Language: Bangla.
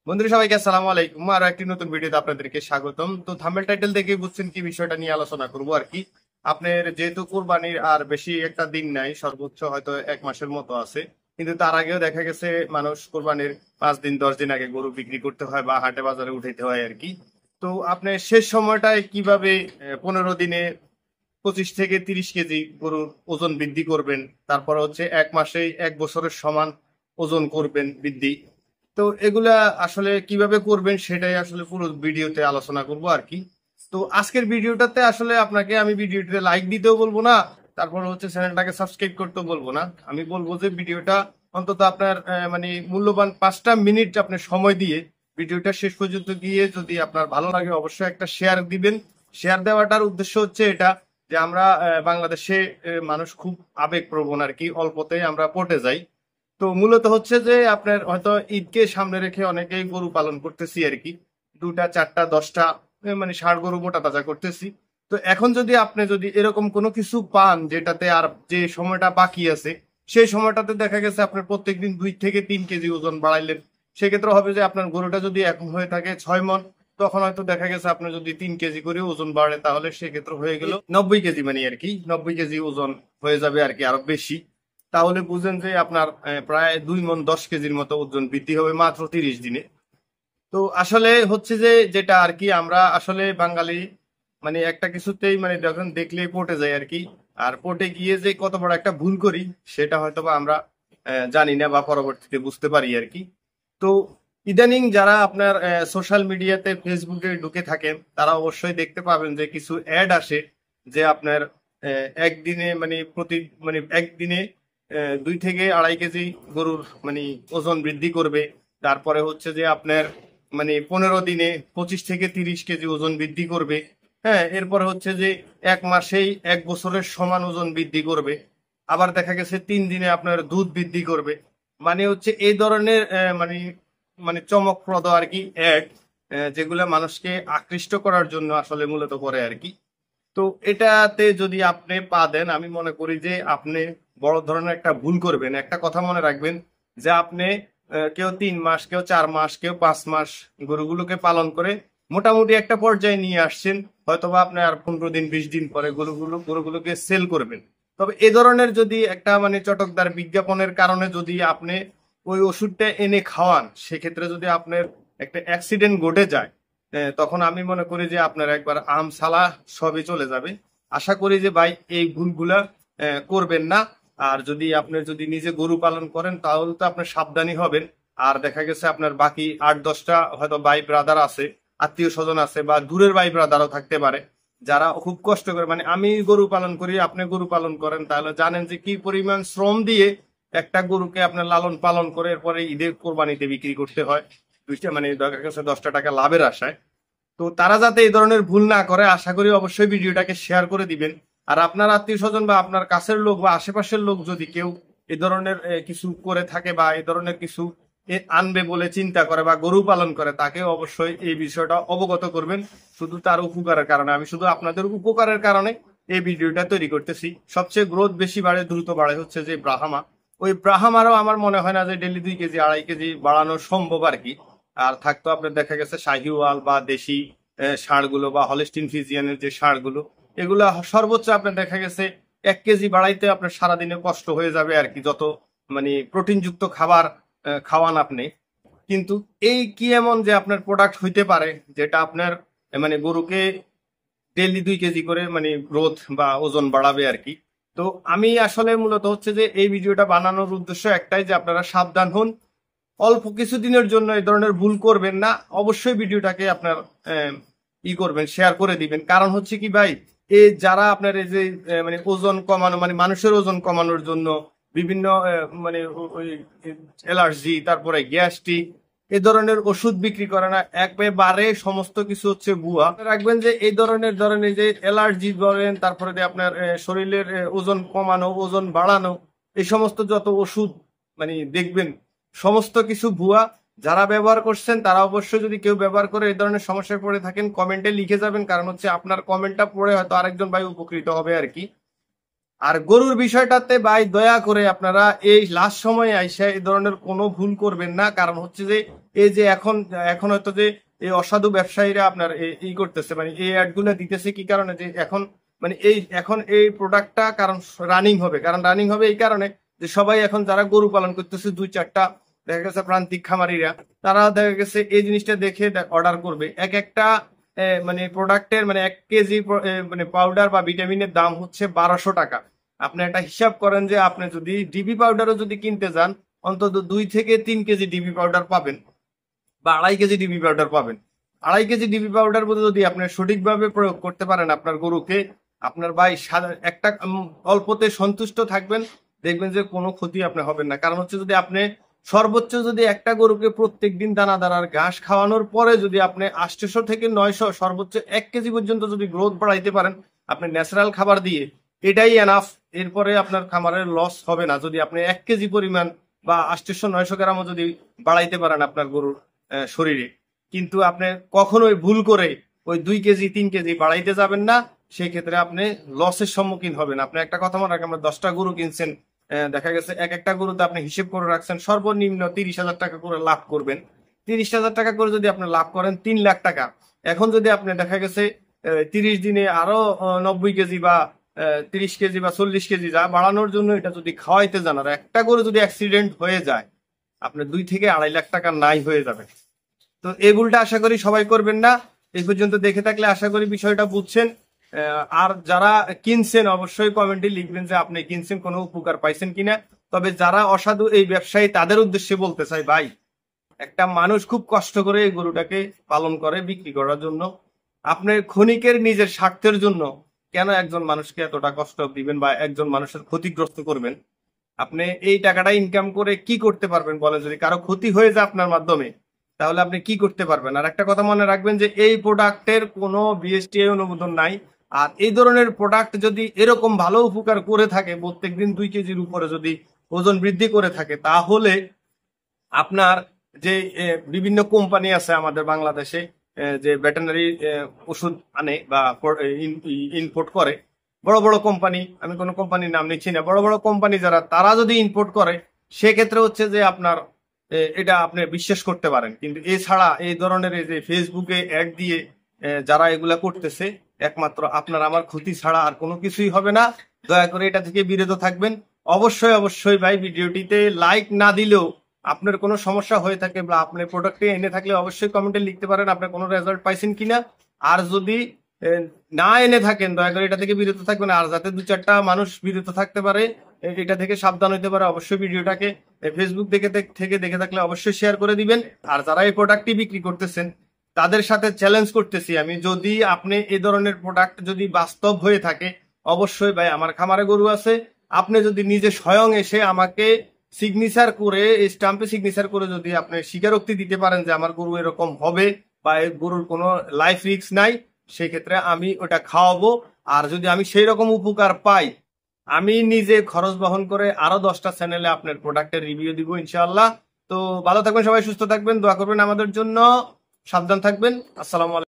বন্ধুরা সবাইকে আসসালামু আলাইকুম। আরো একটি নতুন ভিডিওতে আপনাদেরকে স্বাগতম। তো থাম্বনেল টাইটেল দেখে বুঝছেন কি বিষয়টা নিয়ে আলোচনা করব আর কি। আপনার যেহেতু কোরবানির আর বেশি একটা দিন নাই, সর্বোচ্চ হয়তো 1 মাসের মতো আছে, কিন্তু তার আগেও দেখা গেছে মানুষ কোরবানির 5 দিন 10 দিন আগে গরু বিক্রি করতে হয় বা হাটে বাজারে উঠাইতে হয় আর কি। তো আপনি শেষ সময়টায় কিভাবে 15 দিনে 25 থেকে 30 কেজি গরুর ওজন বৃদ্ধি করবেন, তারপর হচ্ছে 1 মাসেই 1 বছরের সমান ওজন করবেন বৃদ্ধি। তো এগুলা আসলে কিভাবে করবেন সেটাই আসলে পুরো ভিডিওতে আলোচনা করব আর কি। তো আজকের ভিডিওটাতে আসলে আপনাকে আমি ভিডিওতে লাইক দিতেও বলবো না, তারপর হচ্ছে চ্যানেলটাকে সাবস্ক্রাইব করতেও বলবো না। আমি বলবো যে ভিডিওটা অন্তত আপনার মানে মূল্যবান 5টা মিনিট আপনি সময় দিয়ে ভিডিওটা শেষ পর্যন্ত গিয়ে যদি আপনার ভালো লাগে অবশ্যই একটা শেয়ার দিবেন। শেয়ার দেওয়াটার উদ্দেশ্য হচ্ছে এটা যে আমরা বাংলাদেশে মানুষ খুব আবেগপ্রবণ আর কি, অল্পতেই আমরা পটে যাই। তো মূলত হচ্ছে যে আপনার হয়তো ঈদকে সামনে রেখে অনেকেই গরু পালন করতেছি আর কি, 2টা 4টা 10টা মানে ষাঁড় গরু মোটা তাজা করতেছি। তো এখন যদি আপনি যদি এরকম কোনো কিছু পান যেটাতে আর যে সময়টা বাকি আছে সেই সময়টাতে দেখা গেছে আপনার প্রত্যেকদিন 2 থেকে 3 কেজি ওজন বাড়াইলেন, সেক্ষেত্রে হবে যে আপনার গরুটা যদি এখন হয়ে থাকে 6 মণ, তখন হয়তো দেখা গেছে আপনি যদি 3 কেজি করে ওজন বাড়ে তাহলে সেক্ষেত্রে হয়ে গেল 90 কেজি, মানে আর কি 90 কেজি ওজন হয়ে যাবে আর কি, আরো বেশি। তাহলে বুঝেন যে আপনার প্রায় 2 মণ 10 কেজির মতো ওজন বৃদ্ধি হবে মাত্র 30 দিনে। তো আসলে হচ্ছে যে যেটা আর কি, আমরা আসলে বাঙালি মানে একটা কিছুতেই মানে যখন দেখলেই পটে যাই আর কি। আর পটে গিয়ে যে কত বড় একটা ভুল করি সেটা হয়তো বা আমরা জানি না বা পরবর্তীতে বুঝতে পারি আর কি। তো ইদানিং যারা আপনার সোশ্যাল মিডিয়াতে ফেসবুকে ঢুকে থাকেন তারা অবশ্যই দেখতে পাবেন যে কিছু অ্যাড আসে যে আপনার একদিনে মানে মানে একদিনে 2 থেকে 2.5 কেজি গরুর মানে ওজন বৃদ্ধি করবে। তারপরে হচ্ছে যে আপনার মানে 15 দিনে 25 থেকে 30 কেজি ওজন বৃদ্ধি করবে। হ্যাঁ, এরপরে হচ্ছে যে 1 মাসেই 1 বছরের সমান ওজন বৃদ্ধি করবে। আবার দেখা গেছে 3 দিনে আপনার দুধ বৃদ্ধি করবে। মানে হচ্ছে এই ধরনের মানে মানে চমকপ্রদ আর কি অ্যাড, যেগুলা মানুষকে আকৃষ্ট করার জন্য আসলে মূলত করে আর কি। তো এটাতে যদি আপনি পা দেন আমি মনে করি যে আপনি বড় ধরনের একটা ভুল করবেন। একটা কথা মনে রাখবেন যে আপনি কেউ 3 মাস, কেউ 4 মাস, কেউ 5 মাস গরুগুলোকে পালন করে মোটামুটি একটা পর্যায়ে নিয়ে আসছেন, হয়তোবা আপনি আর 15 দিন 20 দিন পরে গরুগুলোকে সেল করবেন। তবে এ ধরনের যদি একটা মানে চটকদার বিজ্ঞাপনের কারণে যদি আপনি ওই ওষুধটা এনে খাওয়ান, সেক্ষেত্রে যদি আপনার একটা অ্যাক্সিডেন্ট ঘটে যায়, তখন আমি মনে করি যে আপনার একবার আম সালা সবই চলে যাবে। আশা করি যে ভাই এই ভুলগুলা করবেন না। আর যদি আপনি যদি নিজে গরু পালন করেন তাহলে তো আপনার সাবধানী হবেন। আর দেখা গেছে আপনার বাকি 8-10টা হয়তো ভাই ব্রাদার আছে, আত্মীয় স্বজন আছে, বা দূরের ভাই ব্রাদারও থাকতে পারে যারা খুব কষ্ট করে, মানে আমি গরু পালন করি আপনি গরু পালন করেন, তাহলে জানেন যে কি পরিমাণ শ্রম দিয়ে একটা গরুকে আপনার লালন পালন করে এরপরে ঈদের কোরবানিতে বিক্রি করতে হয় 2টা মানে দেখা গেছে 10টা টাকা লাভের আশায়। তো তারা যাতে এই ধরনের ভুল না করে আশা করি অবশ্যই ভিডিওটাকে শেয়ার করে দিবেন। আর আপনার আত্মীয় স্বজন বা আপনার কাছের লোক বা আশেপাশের লোক যদি কেউ এই ধরনের কিছু করে থাকে বা এই ধরনের কিছু আনবে বলে চিন্তা করে বা গরু পালন করে, তাকে অবশ্যই এই বিষয়টা অবগত করবেন। শুধু তার উপকারের কারণে, আমি শুধু আপনাদের উপকারের কারণে এই ভিডিওটা তৈরি করতেছি। সবচেয়ে গ্রোথ বেশি বাড়ে, দ্রুত বাড়ে হচ্ছে যে ব্রাহ্মা। ওই ব্রাহ্মারও আমার মনে হয় না যে ডেলি 2 কেজি 2.5 কেজি বাড়ানো সম্ভব আর কি। আর থাকতো আপনার দেখা গেছে শাহিওয়াল বা দেশি ষাঁড়গুলো বা হলস্টিন ফিজিয়ানের যে ষাঁড়গুলো, এগুলা সর্বোচ্চ আপনার দেখা গেছে 1 কেজি বাড়াইতে আপনার সারাদিনে কষ্ট হয়ে যাবে আর কি, যত মানে প্রোটিনযুক্ত খাবার খাওয়ান আপনি। কিন্তু এই কি এমন যে আপনার প্রোডাক্ট হইতে পারে যেটা আপনার মানে গরুকে ডেইলি 2 কেজি করে মানে গ্রোথ বা ওজন বাড়াবে আর কি। তো আমি আসলে মূলত হচ্ছে যে এই ভিডিওটা বানানোর উদ্দেশ্য একটাই যে আপনারা সাবধান হন, অল্প কিছুদিনের জন্য এই ধরনের ভুল করবেন না। অবশ্যই ভিডিওটাকে আপনার আহ, করবেন, শেয়ার করে দিবেন। কারণ হচ্ছে কি ভাই, এই যারা আপনার এই যে মানে ওজন কমানো মানে মানুষের ওজন কমানোর জন্য বিভিন্ন মানে ওই অ্যালার্জি তারপরে গ্যাস্ট্রিক এই ধরনের ওষুধ বিক্রি করে না, একেবারে সমস্ত কিছু হচ্ছে ভুয়া। রাখবেন যে এই ধরনের যে অ্যালার্জি বলেন, তারপরে যে আপনার শরীরের ওজন কমানো ওজন বাড়ানো এই সমস্ত যত ওষুধ মানে দেখবেন সমস্ত কিছু ভুয়া। যারা ব্যবহার করছেন তারা অবশ্যই, যদি কেউ ব্যবহার করে এই ধরনের সমস্যায় পড়ে থাকেন কমেন্টে লিখে যাবেন, কারণ হচ্ছে আপনার কমেন্টটা পড়ে হয়তো আরেকজন ভাই উপকৃত হবে আর কি। আর গরুর বিষয়টাতে ভাই দয়া করে আপনারা এই লাস্ট সময়ে আইসা এই ধরনের কোনো ভুল করবেন না। কারণ হচ্ছে যে এই যে এখন এখন হয়তো যে এই অসাধু ব্যবসায়ীরা আপনার ই করতেছে, মানে এই অ্যাড গুলো দিতেছে কি কারণে, যে এখন মানে এখন এই প্রোডাক্টটা কারণ রানিং হবে, কারণ রানিং হবে এই কারণে যে সবাই এখন যারা গরু পালন করতেছে 2-4টা দেখা গেছে প্রান্তিক খামারিরা, তারা দেখা গেছে এই জিনিসটা দেখে অর্ডার করবে। এক একটা মানে প্রোডাক্টের মানে 1 কেজি মানে পাউডার বা ভিটামিনের দাম হচ্ছে 1200 টাকা। আপনি একটা হিসাব করেন যে আপনি যদি ডিবি পাউডারও যদি কিনতে যান, অন্তত 2 থেকে 3 কেজি ডিবি পাউডার পাবেন বা 2.5 কেজি ডিবি পাউডার পাবেন। 2.5 কেজি ডিবি পাউডার যদি আপনি সঠিকভাবে প্রয়োগ করতে পারেন আপনার গরুকে, আপনার ভাই একটা অল্পতে সন্তুষ্ট থাকবেন, দেখবেন যে কোনো ক্ষতি আপনার হবে না। কারণ হচ্ছে যদি আপনি সর্বোচ্চ যদি একটা গরুকে প্রত্যেক দিন দানাদার ঘাস খাওয়ানোর পরে যদি আপনি 800 থেকে 900 সর্বোচ্চ 1 কেজি পর্যন্ত যদি গ্রোথ বাড়াইতে পারেন আপনি ন্যাচারাল খাবার দিয়ে, এটাই এনাফ। এরপরে আপনার খামারের লস হবে না যদি আপনি 1 কেজি পরিমাণ বা 800-900 গ্রামও যদি বাড়াইতে পারেন আপনার গরুর শরীরে। কিন্তু আপনি কখনোই ভুল করে ওই 2 কেজি 3 কেজি বাড়াইতে যাবেন না, সেই ক্ষেত্রে আপনি লসের সম্মুখীন হবেন। আপনি একটা কথা মনে রাখেন, আমরা 10টা গরু কিনছেন, দেখা গেছে এক একটা গরুতে আপনি হিসেব করে রাখছেন সর্বনিম্ন 30,000 টাকা করে লাভ করবেন। 30,000 টাকা করে যদি আপনি লাভ করেন 3 লাখ টাকা। এখন যদি আপনি দেখা গেছে 30 দিনে আরো 90 কেজি বা 30 কেজি বা 40 কেজি যা বাড়ানোর জন্য এটা যদি খাওয়াইতে যান, আর একটা গরু যদি অ্যাক্সিডেন্ট হয়ে যায় আপনার 2 থেকে 2.5 লাখ টাকা নাই হয়ে যাবে। তো এই ভুলটা আশা করি সবাই করবেন না। এই পর্যন্ত দেখে থাকলে আশা করি বিষয়টা বুঝছেন। আর যারা কিনছেন অবশ্যই কমেন্টে লিখবেন যে আপনি কিনছেন কোনো উপকার পাইছেন কিনা। তবে যারা অসাধু এই ব্যবসায়ী তাদের উদ্দেশ্যে বলতে চাই, ভাই একটা মানুষ খুব কষ্ট করে এই গরুটাকে পালন করে বিক্রি করার জন্য, আপনি ক্ষণিকের নিজের স্বার্থের জন্য কেন একজন মানুষকে এতটা কষ্ট দিবেন বা একজন মানুষের ক্ষতিগ্রস্ত করবেন? আপনি এই টাকাটা ইনকাম করে কি করতে পারবেন বলেন? যদি কারো ক্ষতি হয়ে যায় আপনার মাধ্যমে তাহলে আপনি কি করতে পারবেন? আর একটা কথা মনে রাখবেন যে এই প্রোডাক্টের কোনো বিএসটিআই অনুমোদন নাই। আর এই ধরনের প্রোডাক্ট যদি এরকম ভালো উপকার করে থাকে, প্রত্যেকদিন 2 কেজির উপরে যদি ওজন বৃদ্ধি করে থাকে, তাহলে আপনার যে বিভিন্ন কোম্পানি আছে আমাদের বাংলাদেশে যে ভেটেরিনারি ওষুধ আনে বা ইম্পোর্ট করে, বড় বড় কোম্পানি, আমি কোনো কোম্পানির নাম নিচ্ছি না, বড় বড় কোম্পানি যারা, তারা যদি ইম্পোর্ট করে সেক্ষেত্রে হচ্ছে যে আপনার এটা আপনি বিশ্বাস করতে পারেন। কিন্তু এছাড়া এই ধরনের এই যে ফেসবুকে অ্যাড দিয়ে যারা এগুলা করতেছে, একমাত্র আপনার আমার ক্ষতি ছাড়া আর কোনো কিছুই হবে না। দয়া করে এটা থেকে বিরত থাকবেন। অবশ্যই অবশ্যই ভাই ভিডিওটিতে লাইক না দিলেও আপনার কোনো সমস্যা হয়ে থাকে বা আপনার প্রোডাক্টে এনে থাকলে অবশ্যই কমেন্টে লিখতে পারেন আপনার কোনো রেজাল্ট পাইছেন কিনা। আর যদি না এনে থাকেন দয়া করে এটা থেকে বিরত থাকবেন। আর যাতে 2-4টা মানুষ বিরত থাকতে পারে, এটা থেকে সাবধান হতে পারে, অবশ্যই ভিডিওটাকে ফেসবুক থেকে দেখে থাকলে অবশ্যই শেয়ার করে দিবেন। আর যারা এই প্রোডাক্টটি বিক্রি করতেছেন তাদের সাথে চ্যালেঞ্জ করতেছি আমি, যদি আপনি এই ধরনের প্রোডাক্ট যদি বাস্তব হয়ে থাকে, অবশ্যই ভাই আমার খামারে গরু আছে, আপনি যদি নিজে স্বয়ং এসে আমাকে সিগনেচার করে, স্টাম্পে সিগনেচার করে যদি আপনি স্বীকারোক্তি দিতে পারেন যে আমার গরু এরকম হবে বা এই গরুর কোনো লাইফ রিস্ক নাই, সেক্ষেত্রে আমি ওটা খাওয়াবো। আর যদি আমি সেই রকম উপকার পাই, আমি নিজে খরচ বহন করে আরো 10টা চ্যানেলে আপনার প্রোডাক্টের রিভিউ দিব ইনশাআল্লাহ। তো ভালো থাকবেন সবাই, সুস্থ থাকবেন, দোয়া করবেন আমাদের জন্য, সাবধান থাকবেন। আসসালামু আলাইকুম।